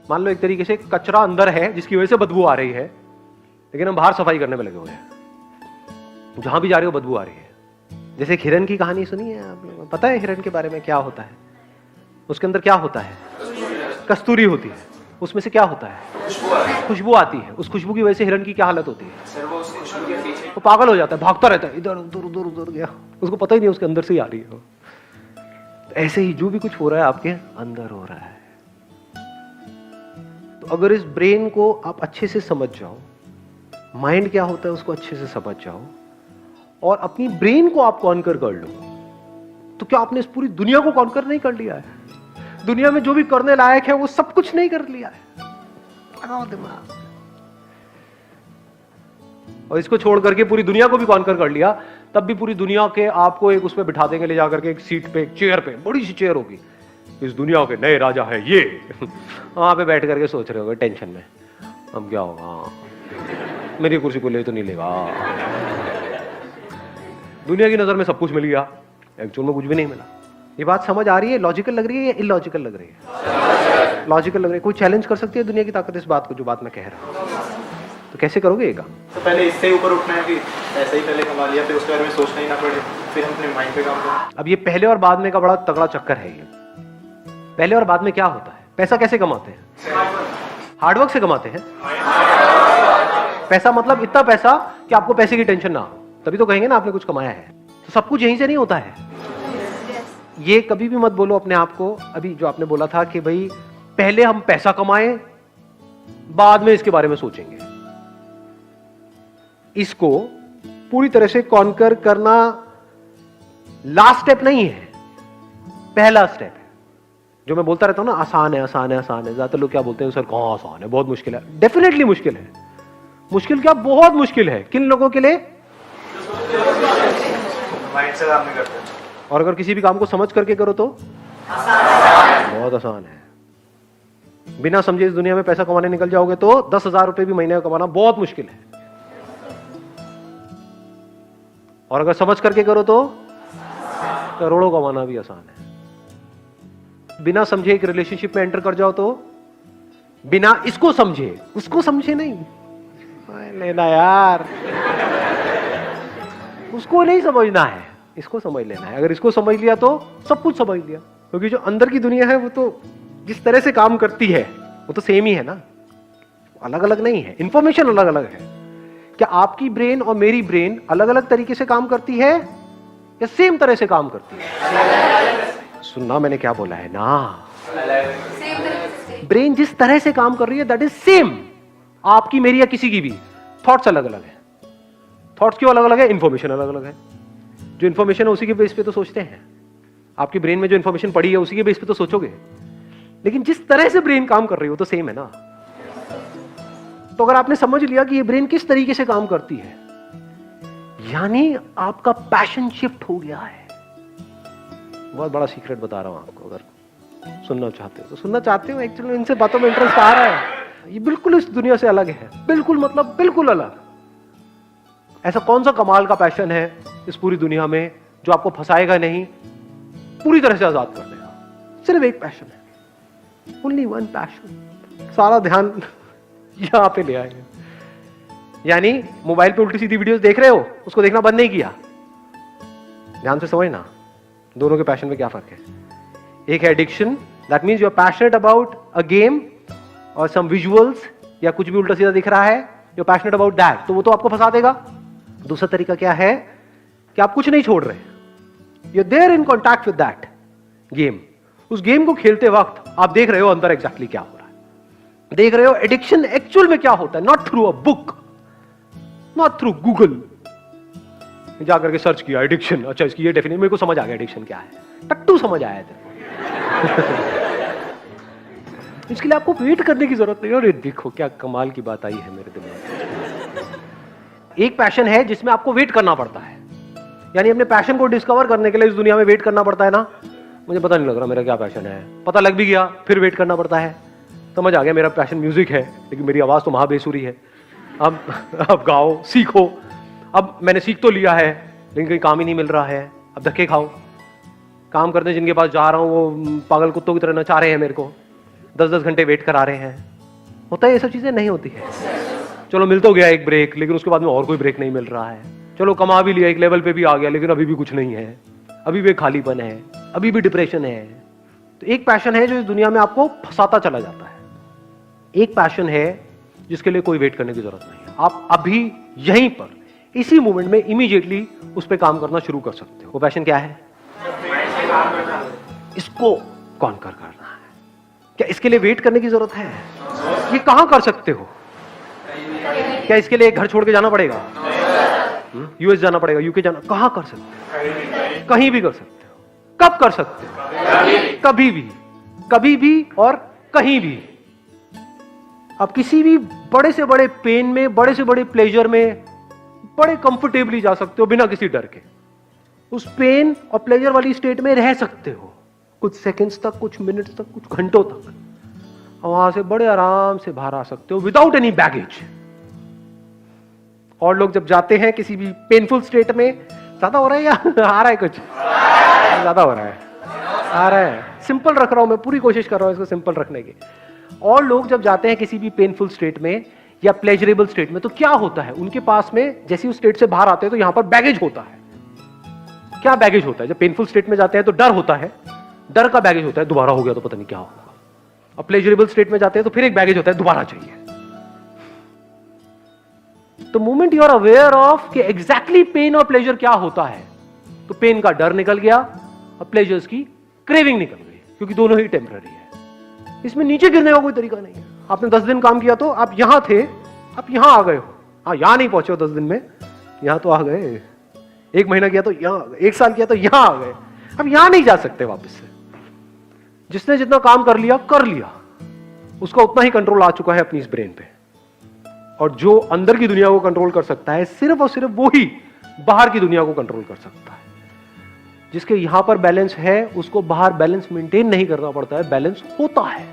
मान लो एक तरीके से कचरा अंदर है जिसकी वजह से बदबू आ रही है, लेकिन हम बाहर सफाई करने में लगे हुए हैं, जहां भी जा रहे हो बदबू आ रही है। जैसे हिरन की कहानी सुनी है आप लोगों को? पता है हिरन के बारे में क्या होता है? उसके अंदर क्या होता है? कस्तूरी होती है। उसमें से क्या होता है? खुशबू आती है। उस खुशबू की वजह से हिरन की क्या हालत होती है? वो पागल हो जाता है, भागता रहता है, इधर उधर उधर उधर गया, उसको पता ही नहीं उसके अंदर से ही आ रही है। तो ऐसे ही जो भी कुछ हो रहा है आपके अंदर हो रहा है। तो अगर इस ब्रेन को आप अच्छे से समझ जाओ, माइंड क्या होता है उसको अच्छे से समझ जाओ, और अपनी ब्रेन को आप कॉन्कर कर लो, तो क्या आपने इस पूरी दुनिया को कॉन्कर नहीं कर लिया है? दुनिया में जो भी करने लायक है वो सब कुछ नहीं कर लिया है। लगाओ दिमाग। और इसको छोड़ करके पूरी दुनिया को भी कॉन्कर कर लिया, तब भी पूरी दुनिया के आपको एक उसमें बिठा देंगे, ले जाकर के एक सीट पे, एक चेयर पे, बड़ी सी चेयर होगी, इस दुनिया के नए राजा है ये। वहां पे बैठ करके सोच रहे होगे टेंशन में, अब क्या होगा, मेरी कुर्सी को ले तो नहीं लेगा। दुनिया की नजर में सब कुछ मिल गया, एक्चुअल में कुछ भी नहीं मिला। ये बात समझ आ रही है? लॉजिकल लग रही है या इलॉजिकल लग रही है? लॉजिकल लग रही है। कोई चैलेंज कर सकती है दुनिया की ताकत इस बात को, जो बात मैं कह रहा हूं? तो कैसे करोगे ये काम? तो पहले इससे ऊपर उठना है कि ऐसे ही पहले कमा लिया, फिर उसके बारे में सोचना ही ना पड़े, फिर हम अपने माइंड पे काम करें। अब ये पहले और बाद में का बड़ा तगड़ा चक्कर है। ये पहले और बाद में क्या होता है? पैसा कैसे कमाते हैं? हार्डवर्क से कमाते हैं। पैसा मतलब इतना पैसा कि आपको पैसे की टेंशन ना हो, तभी तो कहेंगे ना आपने कुछ कमाया है। तो सब कुछ यहीं से नहीं होता है। ये कभी भी मत बोलो अपने आप को, अभी जो आपने बोला था कि भाई पहले हम पैसा कमाएं, बाद में इसके बारे में सोचेंगे। इसको पूरी तरह से कॉन्कर करना लास्ट स्टेप नहीं है, पहला स्टेप है। जो मैं बोलता रहता हूं ना, आसान है आसान है आसान है, ज्यादातर लोग क्या बोलते हैं, सर कहां आसान है, बहुत मुश्किल है। डेफिनेटली मुश्किल है। मुश्किल क्या, बहुत मुश्किल है। किन लोगों के लिए? माइंड से काम नहीं करते। और अगर किसी भी काम को समझ करके करो तो बहुत आसान है। बिना समझे इस दुनिया में पैसा कमाने निकल जाओगे तो 10,000 रुपए भी महीने का कमाना बहुत मुश्किल है। और अगर समझ करके करो तो करोड़ों कमाना भी आसान है। बिना समझे एक रिलेशनशिप में एंटर कर जाओ तो, बिना इसको समझे, उसको समझे नहीं लेना यार, उसको नहीं समझना है, इसको समझ लेना है। अगर इसको समझ लिया तो सब कुछ समझ लिया। क्योंकि जो अंदर की दुनिया है वो तो जिस तरह से काम करती है वो तो सेम ही है ना, अलग अलग नहीं है। इंफॉर्मेशन अलग अलग है। क्या आपकी ब्रेन और मेरी ब्रेन अलग अलग तरीके से काम करती है या सेम तरह से काम करती है? सुनना मैंने क्या बोला है ना, ब्रेन जिस तरह से काम कर रही है दैट इज सेम, आपकी मेरी या किसी की भी। थॉट्स अलग अलग है। थॉट्स क्यों अलग अलग है? इंफॉर्मेशन अलग अलग है। जो इंफॉर्मेशन है उसी के बेस पे तो सोचते हैं। आपकी ब्रेन में जो इंफॉर्मेशन पड़ी है उसी के बेस पे तो सोचोगे, लेकिन जिस तरह से ब्रेन काम कर रही हो तो सेम है ना। तो अगर आपने समझ लिया कि ये ब्रेन किस तरीके से काम करती है, यानी आपका पैशन शिफ्ट हो गया है। बहुत बड़ा सीक्रेट बता रहा हूं आपको, अगर सुनना चाहते हो तो सुनना चाहते हो। एक्चुअली इनसे बातों में इंटरेस्ट आ रहा है। ये बिल्कुल इस दुनिया से अलग है, बिल्कुल, मतलब बिल्कुल अलग। ऐसा कौन सा कमाल का पैशन है इस पूरी दुनिया में जो आपको फंसाएगा नहीं, पूरी तरह से आजाद कर देगा? सिर्फ एक पैशन है, ओनली वन पैशन। सारा ध्यान यहां पे ले आएंगे। यानी मोबाइल पे उल्टी सीधी वीडियोस देख रहे हो, उसको देखना बंद नहीं किया। ध्यान से समझना दोनों के पैशन में क्या फर्क है। एक है addiction, that means you are passionate about a game और सम विजुअल्स, या कुछ भी उल्टा सीधा दिख रहा है, you are passionate about that, तो वो तो आपको फंसा देगा। दूसरा तरीका क्या है कि आप कुछ नहीं छोड़ रहे, you are there in contact with that game. उस गेम को खेलते वक्त आप देख रहे हो अंदर एग्जैक्टली क्या हो रहा है, देख रहे हो एडिक्शन एक्चुअल में क्या होता है। Not through a book, not through Google जाकर के सर्च किया एडिक्शन, अच्छा इसकी ये डेफिनेशन, मेरे को समझ आ गया एडिक्शन क्या है, टट्टू समझ आया तेरे इसके लिए आपको वेट करने की जरूरत नहीं। और देखो क्या कमाल की बात आई है मेरे दिमाग में। एक पैशन है जिसमें आपको वेट करना पड़ता है, यानी अपने पैशन को डिस्कवर करने के लिए इस दुनिया में वेट करना पड़ता है ना। मुझे पता नहीं लग रहा मेरा क्या पैशन है, पता लग भी गया फिर वेट करना पड़ता है। समझ आ गया मेरा पैशन म्यूजिक है, लेकिन मेरी आवाज तो महाबेसुरी है। अब गाओ, सीखो। अब मैंने सीख तो लिया है लेकिन कहीं काम ही नहीं मिल रहा है, अब धक्के खाओ। काम करने जिनके पास जा रहा हूं वो पागल कुत्तों की तरह नचा रहे हैं मेरे को। 10-10 घंटे वेट करा रहे हैं। होता है ये सब चीजें? नहीं होती है। चलो मिल तो गया एक ब्रेक, लेकिन उसके बाद में और कोई ब्रेक नहीं मिल रहा है। चलो कमा भी लिया, एक लेवल पे भी आ गया, लेकिन अभी भी कुछ नहीं है, अभी भी खालीपन है, अभी भी डिप्रेशन है। तो एक पैशन है जो इस दुनिया में आपको फंसाता चला जाता है, एक पैशन है जिसके लिए कोई वेट करने की जरूरत नहीं है। आप अभी यहीं पर इसी मोमेंट में इमीडिएटली उस पर काम करना शुरू कर सकते हो। वो पैशन क्या है? इसको कॉन्कर करना है। क्या इसके लिए वेट करने की जरूरत है? ये कहां कर सकते हो? क्या इसके लिए घर छोड़ के जाना पड़ेगा? यूएस जाना पड़ेगा, यूके जाना? कहां कर सकते हो? कहीं भी कर सकते हो। कब कर सकते हो? कभी भी, कभी भी और कहीं भी। आप किसी भी बड़े से बड़े पेन में, बड़े से बड़े प्लेजर में बड़े कंफर्टेबली जा सकते हो बिना किसी डर के। उस पेन और प्लेजर वाली स्टेट में रह सकते हो कुछ सेकंड्स तक, कुछ मिनट्स तक, कुछ घंटों तक। और वहां से बड़े आराम से बाहर आ सकते हो विदाउट एनी बैगेज। और लोग जब जाते हैं किसी भी पेनफुल स्टेट में, ज्यादा हो रहा है या आ रहा है? कुछ ज्यादा हो रहा है, आ रहा है। सिंपल रख रहा हूं मैं, पूरी कोशिश कर रहा हूं इसको सिंपल रखने की। और लोग जब जाते हैं किसी भी पेनफुल स्टेट में या प्लेजरेबल स्टेट में, तो क्या होता है उनके पास में? जैसे उस स्टेट से बाहर आते हैं तो यहां पर बैगेज होता है। क्या बैगेज होता है? जब पेनफुल स्टेट में जाते हैं तो डर होता है, डर का बैगेज होता है, दोबारा हो गया तो पता नहीं क्या होगा। और प्लेजरेबल स्टेट में जाते हैं तो फिर एक बैगेज होता है, दोबारा चाहिए। तो moment you are aware of कि एग्जैक्टली पेन और प्लेजर क्या होता है, तो पेन का डर निकल गया और प्लेजर्स की क्रेविंग निकल गई, क्योंकि दोनों ही टेम्पररी है। इसमें नीचे गिरने का कोई तरीका नहीं है। आपने 10 दिन काम किया तो आप यहां थे, आप यहां आ गए हो। हाँ, यहां नहीं पहुंचे हो 10 दिन में, यहां तो आ गए। 1 महीना किया तो यहां आ गए, 1 साल किया तो यहां आ गए। अब यहां नहीं जा सकते वापस से। जिसने जितना काम कर लिया, उसका उतना ही कंट्रोल आ चुका है अपनी इस ब्रेन पे। और जो अंदर की दुनिया को कंट्रोल कर सकता है, सिर्फ और सिर्फ वो ही बाहर की दुनिया को कंट्रोल कर सकता है। जिसके यहां पर बैलेंस है, उसको बाहर बैलेंस मेंटेन नहीं करना पड़ता है, बैलेंस होता है।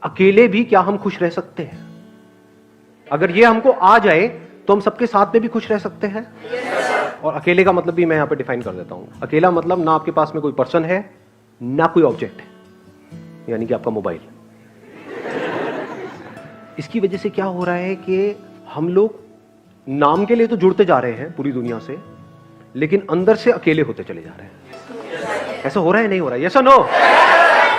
अकेले भी क्या हम खुश रह सकते हैं? अगर ये हमको आ जाए तो हम सबके साथ में भी खुश रह सकते हैं। और अकेले का मतलब भी मैं यहां पे डिफाइन कर देता हूं। अकेला मतलब ना आपके पास में कोई पर्सन है, ना कोई ऑब्जेक्ट है, यानी कि आपका मोबाइल। इसकी वजह से क्या हो रहा है कि हम लोग नाम के लिए तो जुड़ते जा रहे हैं पूरी दुनिया से, लेकिन अंदर से अकेले होते चले जा रहे हैं। ऐसा हो रहा है? नहीं हो रहा है? यस और नो?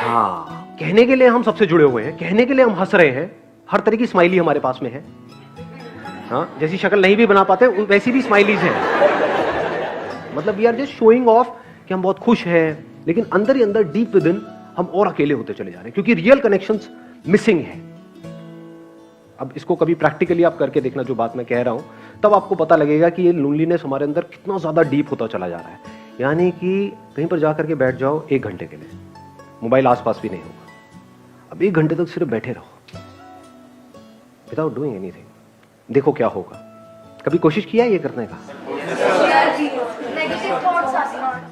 हाँ, कहने के लिए हम सबसे जुड़े हुए हैं, कहने के लिए हम हंस रहे हैं, हर तरह की स्माइली हमारे पास में है। हाँ, जैसी शक्ल नहीं भी बना पाते वैसी भी स्माइलीज हैं। मतलब we are just showing off कि हम बहुत खुश हैं, लेकिन अंदर ही अंदर डीप विद इन हम और अकेले होते चले जा रहे हैं, क्योंकि रियल कनेक्शंस मिसिंग है। अब इसको कभी प्रैक्टिकली आप करके देखना, जो बात मैं कह रहा हूं, तब आपको पता लगेगा कि ये लोनलीनेस हमारे अंदर कितना ज्यादा डीप होता चला जा रहा है। यानी कि कहीं पर जाकर के बैठ जाओ 1 घंटे के लिए, मोबाइल आसपास भी नहीं होगा। अब 1 घंटे तक सिर्फ बैठे रहो विदाउट डूइंग एनीथिंग, देखो क्या होगा। कभी कोशिश किया ये करने का?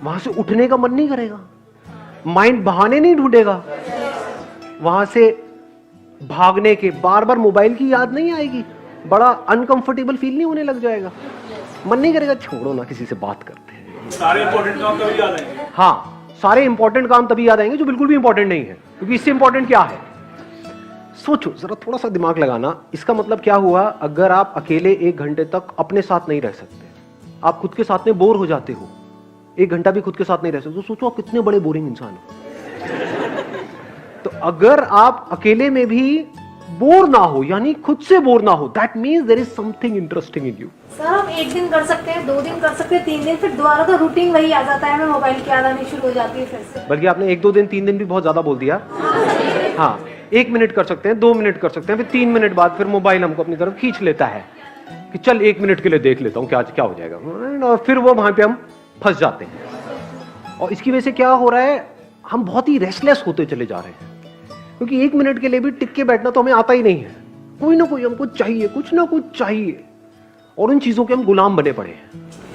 वहां से उठने का मन नहीं करेगा, माइंड बहाने नहीं ढूंढेगा, वहां से भागने के, बार बार मोबाइल की याद नहीं आएगी, बड़ा अनकंफर्टेबल फील नहीं होने लग जाएगा, मन नहीं करेगा छोड़ो ना किसी से बात करते हैं। सारे इंपॉर्टेंट काम तभी याद आएंगे। हाँ, सारे इंपॉर्टेंट काम तभी याद आएंगे जो बिल्कुल भी इंपॉर्टेंट नहीं है, क्योंकि इससे इंपॉर्टेंट क्या है? सोचो जरा, थोड़ा सा दिमाग लगाना। इसका मतलब क्या हुआ? अगर आप अकेले 1 घंटे तक अपने साथ नहीं रह सकते, आप खुद के साथ में बोर हो जाते हो, 1 घंटा भी खुद के साथ नहीं रह सकते, तो सोचो आप कितने बड़े बोरिंग इंसान हो। तो अगर आप अकेले में भी बोर ना हो, यानी खुद से बोर ना हो, that means there is something interesting in you. Sir, हम 1 दिन कर सकते हैं, 2 दिन कर सकते हैं, 3 दिन, फिर दोबारा तो रूटीन वही आ जाता है, हमें मोबाइल की याद आनी शुरू हो जाती है फिर से। बल्कि आपने 1-2 दिन 3 दिन भी बहुत ज्यादा बोल दिया। हाँ, 1 मिनट कर सकते हैं, 2 मिनट कर सकते हैं, फिर 3 मिनट बाद फिर मोबाइल हमको अपनी तरफ खींच लेता है कि चल 1 मिनट के लिए देख लेता हूँ क्या हो जाएगा, और फिर वो वहां पे हम फंस जाते हैं। और इसकी वजह से क्या हो रहा है? हम बहुत ही रेस्टलेस होते चले जा रहे हैं, क्योंकि 1 मिनट के लिए भी टिक के बैठना तो हमें आता ही नहीं है। कोई ना कोई हमको चाहिए, कुछ ना कुछ चाहिए, और उन चीजों के हम गुलाम बने पड़े हैं।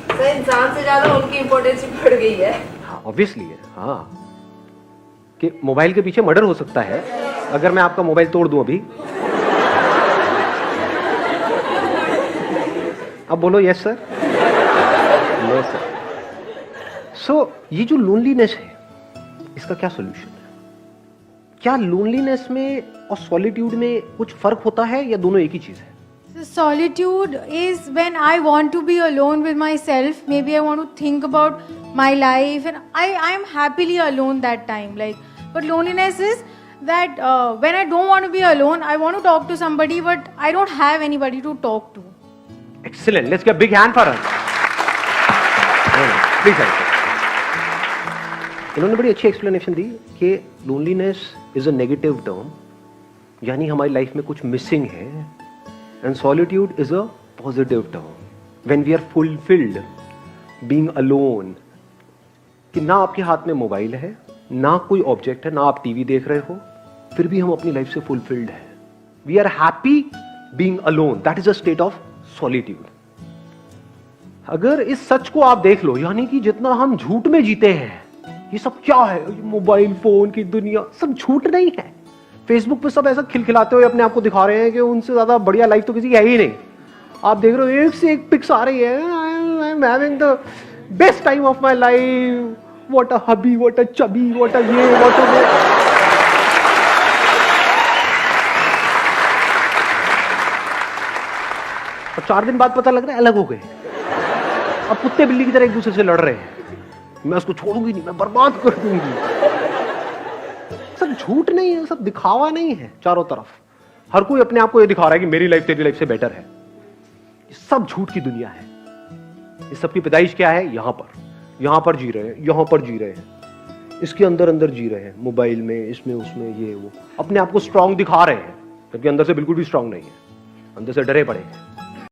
सर, इंसान से ज्यादा उनकी इंपॉर्टेंस बढ़ गई है। ऑब्वियसली है, हाँ, कि मोबाइल के पीछे मर्डर हो सकता है। अगर मैं आपका मोबाइल तोड़ दूं अभी, अब बोलो यस सर, यस सर। सो ये जो लोनलीनेस है, इसका क्या सोल्यूशन है? क्या लोनलीनेस में और सॉलिट्यूड में कुछ फर्क होता है या दोनों एक ही चीज है? So solitude is when I want to be alone with myself. Maybe I want to think about my life, and I am happily alone that time. Like, but loneliness is that when I don't want to be alone, I want to talk to somebody, but I don't have anybody to talk to. Excellent. Let's give a big hand for her. Please answer. इन्होंने बड़ी अच्छी explanation दी कि loneliness is a negative term, यानी हमारी life में कुछ missing है, and solitude is a positive term when we are fulfilled being alone, कि ना आपके हाथ में मोबाइल है, ना कोई ऑब्जेक्ट है, ना आप टीवी देख रहे हो, फिर भी हम अपनी लाइफ से फुलफिल्ड है. We are happy being alone. That is a state of solitude. अगर इस सच को आप देख लो, यानी कि जितना हम झूठ में जीते हैं, ये सब क्या है, मोबाइल फोन की दुनिया, सब झूठ नहीं है. फेसबुक पे सब ऐसा खिलखिलाते हुए अपने आप को दिखा रहे हैं कि उनसे ज्यादा बढ़िया लाइफ तो किसी की है ही नहीं. आप देख रहे हो एक से एक पिक्स आ रही है, I am having the best time of my life, what a hubby, what a chubby, what a ये, व्हाट अ वो. और 4 दिन बाद पता लग रहा है अलग हो गए. अब कुत्ते बिल्ली की तरह एक दूसरे से लड़ रहे हैं. मैं उसको छोड़ूंगी नहीं, मैं बर्बाद कर दूंगी. सब झूठ नहीं है, सब दिखावा नहीं है. चारों तरफ हर कोई अपने आप को ये दिखा रहा है कि मेरी लाइफ तेरी लाइफ से बेटर है. ये सब झूठ की दुनिया है. इस सब की पैदाइश क्या है? यहां पर जी रहे हैं, यहां पर जी रहे हैं, इसके अंदर अंदर जी रहे हैं, मोबाइल में, इसमें उसमें, ये वो, अपने आप को स्ट्रांग दिखा रहे हैं, जबकि अंदर से बिल्कुल भी स्ट्रांग नहीं है, अंदर से डरे पड़े हैं.